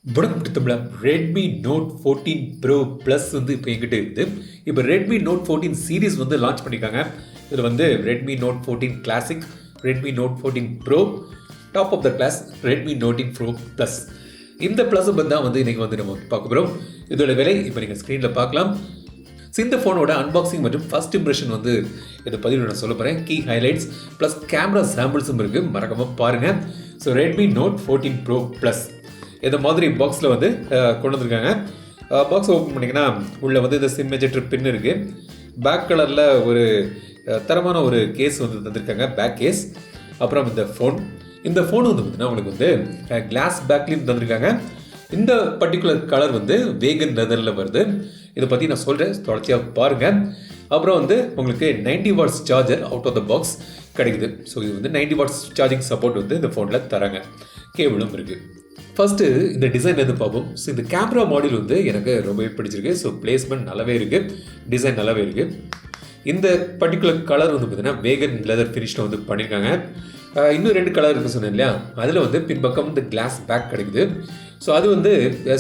வணக்கம் தமிழா. Redmi note 14 Pro plus வந்து இப்போ எங்கிட்ட இருக்குது. இப்போ ரெட்மி நோட் 14 சீரீஸ் வந்து லான்ச் பண்ணியிருக்காங்க. இதில் வந்து Redmi note 14 classic, Redmi note 14 Pro, top of the class Redmi Note Pro plus. இந்த ப்ளஸை பற்றி தான் வந்து இன்றைக்கி வந்து நம்ம பார்க்க போகிறோம். இதோட விலை இப்போ நீங்கள் ஸ்க்ரீனில் பார்க்கலாம். இந்த ஃபோனோட அன்பாக்சிங் மற்றும் ஃபர்ஸ்ட் இம்ப்ரெஷன் வந்து இதை பதிவு நான் சொல்ல போகிறேன். கீ ஹைலைட்ஸ் ப்ளஸ் கேமரா சாம்பிள்ஸும் இருக்குது, மறக்காமல் பாருங்கள். So Redmi note 14 Pro plus இந்த மாதிரி பாக்ஸில் வந்து கொண்டு வந்திருக்காங்க. பாக்ஸ் ஓப்பன் பண்ணிங்கன்னா உள்ளே வந்து இந்த சிம் எஜெக்டர் பின் இருக்குது. பேக் கலரில் ஒரு தரமான ஒரு கேஸ் வந்து தந்திருக்காங்க, பேக் கேஸ். அப்புறம் இந்த ஃபோன் வந்து பார்த்தீங்கன்னா உங்களுக்கு வந்து கிளாஸ் பேக்லேயும் தந்திருக்காங்க. இந்த பர்டிகுலர் கலர் வந்து வேகன் லெதரில் வருது. இதை பற்றி நான் சொல்கிறேன், தொடர்ச்சியாக பாருங்கள். அப்புறம் வந்து உங்களுக்கு 90 watts charger out of the box கிடைக்குது. ஸோ இது வந்து 90 வாட்ஸ் சார்ஜிங் சப்போர்ட் வந்து இந்த ஃபோனில் தராங்க. கேபிளும் இருக்குது. ஃபஸ்ட்டு இந்த டிசைன் எது பார்ப்போம். ஸோ இந்த கேமரா மாடியூல் வந்து எனக்கு ரொம்பவே பிடிச்சிருக்கு. ஸோ பிளேஸ்மெண்ட் நல்லாவே இருக்குது, டிசைன் நல்லாவே இருக்குது. இந்த பர்டிகுலர் கலர் வந்து பார்த்தீங்கன்னா வேகன் லெதர் ஃபினிஷில் வந்து பண்ணியிருக்காங்க. இன்னும் 2 கலர் இருக்குது சொன்னேன் இல்லையா, அதில் வந்து பின்பக்கம் இந்த கிளாஸ் பேக் கிடைக்குது. ஸோ அது வந்து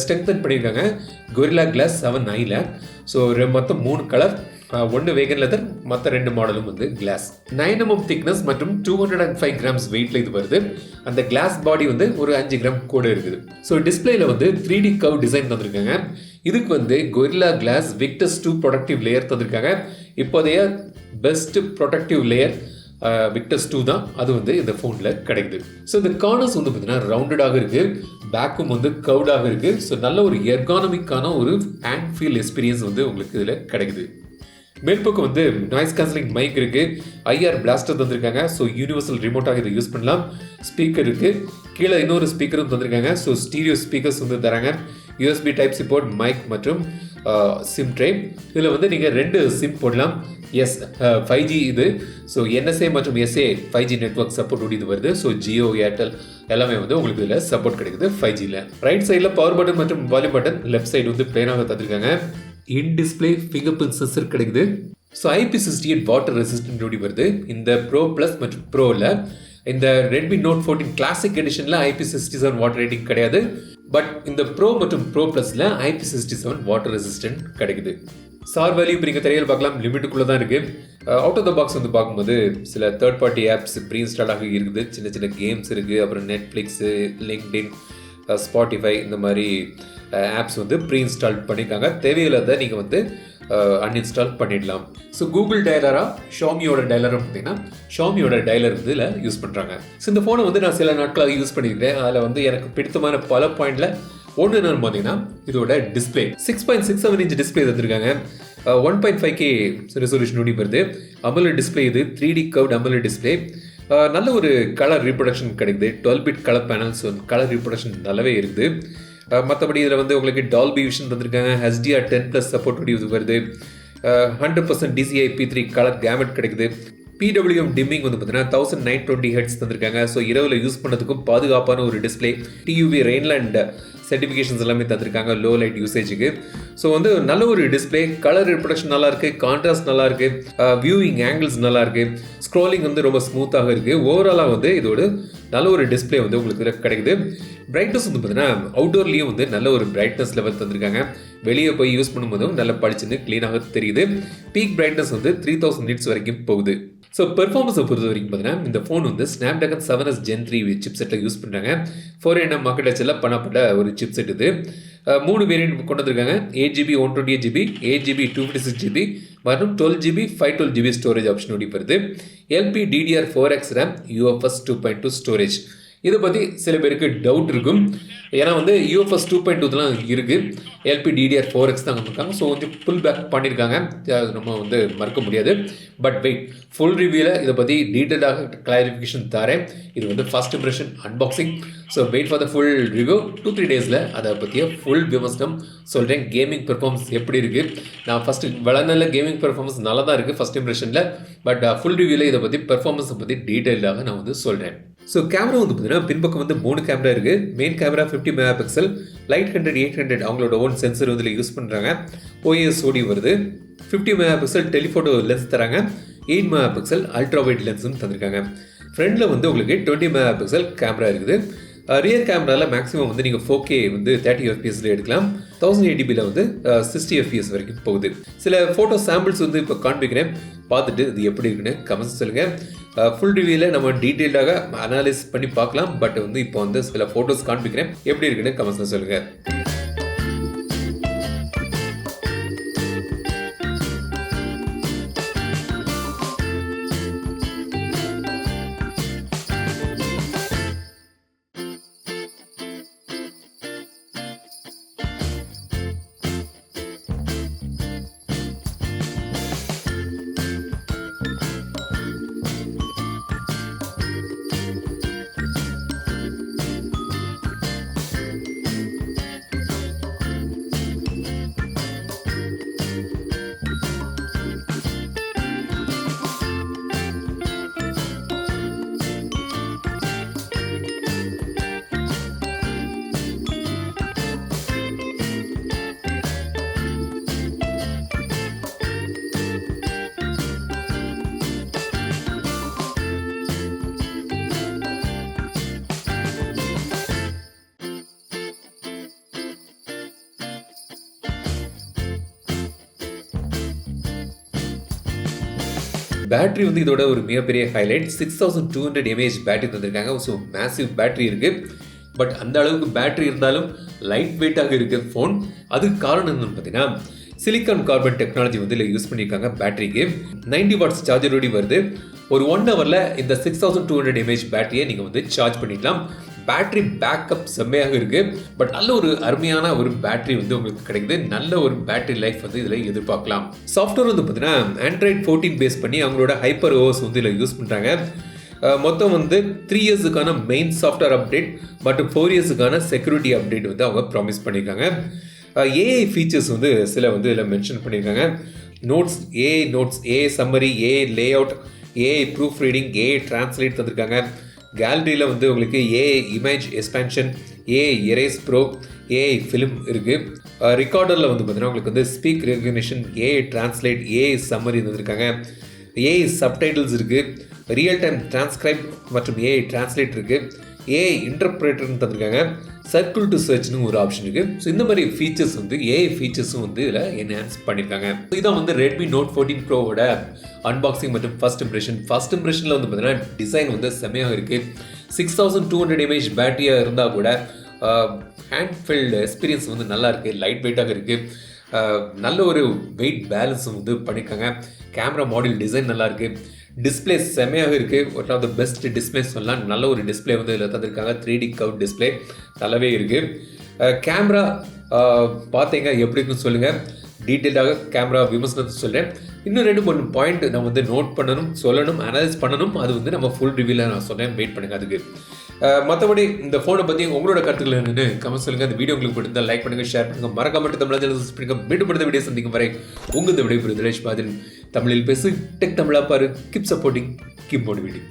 ஸ்ட்ரெங்தன் பண்ணியிருக்காங்க கொரில்லா கிளாஸ் 7i. ஸோ மொத்தம் 3 கலர், 1 வேகன் லெதர், மற்ற 2 மாடலும் வந்து கிளாஸ். 9 mm திக்னஸ் மற்றும் 205 கிராம்ஸ் வெயிட்ல இது வருது. அந்த கிளாஸ் பாடி வந்து ஒரு 5 கிராம் கூட இருக்குது. ஸோ டிஸ்பிளேல வந்து 3D கர்வ் டிசைன் தந்திருக்காங்க. இதுக்கு வந்து Gorilla glass Victus 2 protective layer தந்திருக்காங்க. இப்போதைய பெஸ்ட் ப்ரொடக்டிவ் லேயர் விக்டஸ் 2 தான், அது வந்து இந்த ஃபோனில் கிடைக்குது. ஸோ இந்த கார்னர்ஸ் வந்து பார்த்தீங்கன்னா ரவுண்டடாக இருக்குது, பேக்கும் வந்து கர்வ்டாக இருக்குது. ஸோ நல்ல ஒரு எர்கானமிக்கான ஒரு ஹேண்ட் ஃபீல் எக்ஸ்பீரியன்ஸ் வந்து உங்களுக்கு இதில் கிடைக்குது. மேல்பக்கம் வந்து நாய்ஸ் கேன்சலிங் மைக் இருக்குது, ஐஆர் பிளாஸ்டர் தந்திருக்காங்க. ஸோ யூனிவர்சல் ரிமோட்டாக இதை யூஸ் பண்ணலாம். ஸ்பீக்கர் இருக்குது, கீழே இன்னொரு ஸ்பீக்கரும் தந்திருக்காங்க. ஸோ ஸ்டீரியோ ஸ்பீக்கர்ஸ் வந்து தராங்க. USB type C port, mic மற்றும் சிம் ட்ரை. இதில் வந்து நீங்கள் 2 சிம் போடலாம். 5G இது. ஸோ NSA மற்றும் SA 5G நெட்ஒர்க் சப்போர்ட் இது வருது. ஸோ ஜியோ, ஏர்டெல் எல்லாமே வந்து உங்களுக்கு இதில் சப்போர்ட் கிடைக்குது 5Gயில். ரைட் சைடில் பவர் பட்டன் மற்றும் வால்யூம் பட்டன், லெஃப்ட் சைடு வந்து பிளேனாக தந்திருக்காங்க. In display fingerprint sensor கிடைக்குது. ஸோ IP68 வாட்டர் ரெசிஸ்டன்ட் வருது இந்த ப்ரோ ப்ளஸ் மற்றும் ப்ரோவில். இந்த ரெட்மி நோட் 14 கிளாசிக் எடிஷனில் IP67 வாட்டர் ரேட்டிங் கிடையாது. பட் இந்த ப்ரோ மற்றும் ப்ரோ ப்ளஸில் IP67 வாட்டர் ரெசிஸ்டன்ட் கிடைக்குது. சார் வேல்யூ இப்போ நீங்கள் தெரியல பார்க்கலாம், லிமிட்டுக்குள்ளே தான் இருக்குது. அவுட் ஆஃப் த பாக்ஸ் வந்து பார்க்கும்போது சில தேர்ட் பார்ட்டி ஆப்ஸ் ப்ரீ இன்ஸ்டாலாக இருக்குது. சின்ன சின்ன கேம்ஸ் இருக்குது. அப்புறம் நெட்ஃப்ளிக்ஸு, லிங்க்டின், ஸ்பாட்டிஃபை இந்த மாதிரி ஆப்ஸ் வந்து ப்ரீ இன்ஸ்டால் பண்ணியிருக்காங்க. தேவையில்லாத நீங்கள் வந்து அன்இன்ஸ்டால் பண்ணிடலாம். ஸோ கூகுள் டயலரா ஷாமியோட டயலரும் பார்த்தீங்கன்னா ஷாமியோட டயலர் வந்து இதில் யூஸ் பண்ணுறாங்க. ஸோ இந்த ஃபோனை வந்து நான் சில நாட்களாக யூஸ் பண்ணியிருக்கேன். அதில் வந்து எனக்கு பிடித்தமான பல பாயிண்டில் ஒன்று என்னன்னு பார்த்தீங்கன்னா இதோட டிஸ்பிளே 6.67 இன்ச் டிஸ்பிளே தந்துருக்காங்க. 1.5K ரெசல்யூஷன் வருது. AMOLED டிஸ்பிளே இது, 3D கர்வ்ட் AMOLED டிஸ்பிளே. நல்ல ஒரு கலர் ரீப்ரொடக்ஷன் கிடைக்குது. 12 bit colour panels, colour reproduction நல்லாவே இருக்குது. மற்றபடி இதில் வந்து உங்களுக்கு டால்பி விஷன் தந்திருக்காங்க. HDR10+ சப்போர்ட் இது வருது. 100% DCI P3 கலர் கேமெட் கிடைக்குது. PWM டிம்மிங் வந்து பார்த்தீங்கன்னா 1920 ஹெர்ட்ஸ் தந்திருக்காங்க. ஸோ இரவில் யூஸ் பண்ணதுக்கும் பாதுகாப்பான ஒரு டிஸ்பிளே. TUV ரெயின்லேண்ட் சர்டிஃபிகேஷன்ஸ் எல்லாமே தந்திருக்காங்க லோ லைட் யூசேஜுக்கு. ஸோ வந்து நல்ல ஒரு டிஸ்பிளே, கலர் ரிப்ரொடக்ஷன் நல்லா இருக்குது, கான்ட்ராஸ்ட் நல்லா இருக்குது, வியூவிங் ஆங்கிள்ஸ் நல்லா இருக்குது, ஸ்க்ரோலிங் வந்து ரொம்ப ஸ்மூத்தாக இருக்குது. ஓவராலாக வந்து இதோட நல்ல ஒரு டிஸ்பிளே வந்து உங்களுக்கு கிடைக்குது. பிரைட்னஸ் வந்து பார்த்தீங்கன்னா அவுட்டோர்லேயும் வந்து நல்ல ஒரு பிரைட்னஸ் லெவல் தந்திருக்காங்க. வெளியே போய் யூஸ் பண்ணும்போதும் நல்லா படிச்சுன்னு க்ளீனாக தெரியுது. பீக் பிரைட்னஸ் வந்து 3000 nits வரைக்கும் போகுது. ஸோ பெர்ஃபார்மன்ஸை பொறுத்த வரைக்கும் பார்த்தீங்கன்னா இந்த ஃபோன் வந்து ஸ்னாப்டிராகன் 7S Gen 3 சிப்செட்டில் யூஸ் பண்ணுறாங்க. 4nm ஆர்க்கிடெக்சரில் பண்ணப்பட்ட ஒரு சிப்செட் இது. 3 வேரியன்ட் கொண்டு வந்திருக்காங்க. 8GB 128GB, 8GB 256GB மற்றும் 12GB 512GB ஸ்டோரேஜ் ஆப்ஷன் வருது. LPDDR4X RAM, UFS 2.2 storage. இதை பற்றி சில பேருக்கு டவுட் இருக்கும். ஏன்னா வந்து UFS 2.2 இருக்குது, LPDDR4X தான் இருக்காங்க. ஸோ கொஞ்சம் புல் பேக் பண்ணியிருக்காங்க, நம்ம வந்து மறக்க முடியாது. பட் வெயிட், ஃபுல் ரிவ்யூவில் இதை பற்றி டீட்டெயிலாக கிளாரிஃபிகேஷன் தரேன். இது வந்து first impression unboxing. So wait for the full review. 2-3 டேஸில் அதை பற்றிய ஃபுல் விமர்சனம் சொல்கிறேன். கேமிங் பெர்ஃபார்மன்ஸ் எப்படி இருக்குது, நான் ஃபஸ்ட்டு வளர்நாளில் கேமிங் பெர்ஃபார்மன்ஸ் நல்லா தான் இருக்குது ஃபஸ்ட் இம்ப்ரெஷனில். பட் ஃபுல் ரிவ்யூவில் இதை பற்றி பெர்ஃபார்மன்ஸை பற்றி டீட்டெயிலாக நான் வந்து சொல்கிறேன். ஸோ கேமரா வந்து பார்த்தீங்கன்னா பின்பக்கம் வந்து 3 கேமரா இருக்குது. மெயின் கேமரா 50 MP, லைட் 100, 800 அவங்களோட ஓன் சென்சர் வந்து யூஸ் பண்ணுறாங்க. OIS வருது. 50 MP டெலிஃபோட்டோ லென்ஸ் தராங்க. 8 MP அல்ட்ரா வைட் லென்ஸும் தந்திருக்காங்க. ஃப்ரண்டில் வந்து உங்களுக்கு 20 MP கேமரா இருக்குது. ரியர் கேமராவில் மேக்ஸிமம் வந்து நீங்கள் 4K வந்து 30 fps எடுக்கலாம். 1080pல வந்து 60 fps வரைக்கும் போகுது. சில ஃபோட்டோ சாம்பிள்ஸ் வந்து இப்போ காண்பிக்கிறேன், பார்த்துட்டு இது எப்படி இருக்குன்னு கமெண்ட்ஸ் சொல்லுங்கள். ஃபுல் ரிவ்யூவில் நம்ம டீட்டெயில்டாக அனாலிஸ் பண்ணி பார்க்கலாம். பட் வந்து இப்போ வந்து சில ஃபோட்டோஸ் காண்பிக்கிறேன், எப்படி இருக்குன்னு கமெண்ட்ஸில் சொல்லுங்கள். பேட்டரி வந்து இதோட ஒரு மிகப்பெரிய ஹைலைட். 6200 mAh பேட்டரி தந்திருக்காங்க. ஸோ மேசிவ் பேட்டரி இருக்குது. பட் அந்த அளவுக்கு பேட்டரி இருந்தாலும் லைட் வெயிட்டாக இருக்குது ஃபோன். அதுக்கு காரணம் என்னன்னு பார்த்தீங்கன்னா சிலிக்கான் கார்பன் டெக்னாலஜி வந்து இதில் யூஸ் பண்ணியிருக்காங்க. பேட்டரிக்கு 90 வாட்ஸ் சார்ஜரோடி வருது. ஒரு 1 ஹவரில் இந்த 6200 mAh பேட்டரியை நீங்கள் வந்து சார்ஜ் பண்ணிக்கலாம். பேட்டரி பேக்கப் செம்மையாக இருக்குது. பட் நல்ல ஒரு அருமையான ஒரு பேட்டரி வந்து உங்களுக்கு கிடைக்குது. நல்ல ஒரு பேட்டரி லைஃப் வந்து இதில் எதிர்பார்க்கலாம். சாஃப்ட்வேர் வந்து பார்த்தீங்கன்னா Android 14 பேஸ் பண்ணி அவங்களோட ஹைப்பர் ஓஎஸ் வந்து இதில் யூஸ் பண்ணுறாங்க. மொத்தம் வந்து 3 இயர்ஸுக்கான மெயின் சாஃப்ட்வேர் அப்டேட் மற்றும் 4 இயர்ஸுக்கான செக்யூரிட்டி அப்டேட் வந்து அவங்க ப்ராமிஸ் பண்ணியிருக்காங்க. ஏஐ ஃபீச்சர்ஸ் வந்து சில வந்து இதில் மென்ஷன் பண்ணியிருக்காங்க. Notes, AI notes, AI summary, AI lay out, AI proof reading, AI translate தந்திருக்காங்க. கேலரியில் வந்து உங்களுக்கு AI image expansion, AI erase bro, AI film இருக்குது. ரெக்கார்டரில் வந்து பார்த்தீங்கன்னா உங்களுக்கு வந்து speak recognition, AI translate, AI summary தந்திருக்காங்க. ஏஐ சப்டைட்டில்ஸ் இருக்குது. ரியல் டைம் டிரான்ஸ்கிரைப் மற்றும் ஏஐ டிரான்ஸ்லேட் இருக்குது. ஏஐ இன்டர்பிரேட்டர்னு தந்திருக்காங்க. சர்க்கிள் டு சர்ச்னு ஒரு ஆப்ஷன் இருக்குது. ஸோ இந்த மாதிரி ஃபீச்சர்ஸ் வந்து ஏஐ ஃபீச்சர்ஸும் வந்து இதில் என்ஹான்ஸ் பண்ணியிருக்காங்க. இதான் வந்து Redmi Note 14 Proவோட அன்பாக்சிங் மற்றும் ஃபர்ஸ்ட் இம்ப்ரெஷனில் வந்து பார்த்தீங்கன்னா டிசைன் வந்து செம்மையாக இருக்குது. 6200 mAh பேட்டரியாக இருந்தால் கூட ஹேண்ட்ஃபெல்ட் எக்ஸ்பீரியன்ஸ் வந்து நல்லா இருக்குது. லைட் வெயிட்டாக இருக்குது. நல்ல ஒரு வெயிட் பேலன்ஸும் வந்து பண்ணியிருக்காங்க. கேமரா மாடல் டிசைன் நல்லா இருக்குது. டிஸ்பிளே செம்மையாக இருக்குது. One of the best display சொல்லலாம். நல்ல ஒரு டிஸ்பிளே வந்து இதில் தந்திருக்காங்க. 3D கர்வ் டிஸ்பிளே நல்லாவே இருக்குது. கேமரா பார்த்தீங்க எப்படி இருக்குன்னு சொல்லுங்கள். டீட்டெயிலாக கேமரா விமர்சனத்தை சொல்கிறேன். இன்னும் 2-3 பாயிண்ட் நம்ம வந்து நோட் பண்ணணும், சொல்லணும், அனலைஸ் பண்ணணும். அது வந்து நம்ம ஃபுல் ரிவ்யூவில் நான் சொன்னேன். வெயிட் பண்ணுங்கள் அதுக்கு. மற்றபடி இந்த ஃபோனை பற்றி உங்களோட கருத்துக்கள் என்னன்னு கமெண்ட் சொல்லுங்கள். இந்த வீடியோ உங்களுக்கு பிடிச்சிருந்தால் லைக் பண்ணுங்கள், ஷேர் பண்ணுங்கள். மறக்காம தமிழ் சப்ஸ்கிரைப் பண்ணுங்கள். மீண்டும் படுத்த வீடியோ சந்திக்கும் வரை உங்கள் விடை தினேஷ் பாதின் தமிழில் பேசு. டெக் தமிழா பாரு. Keep supporting, keep motivating.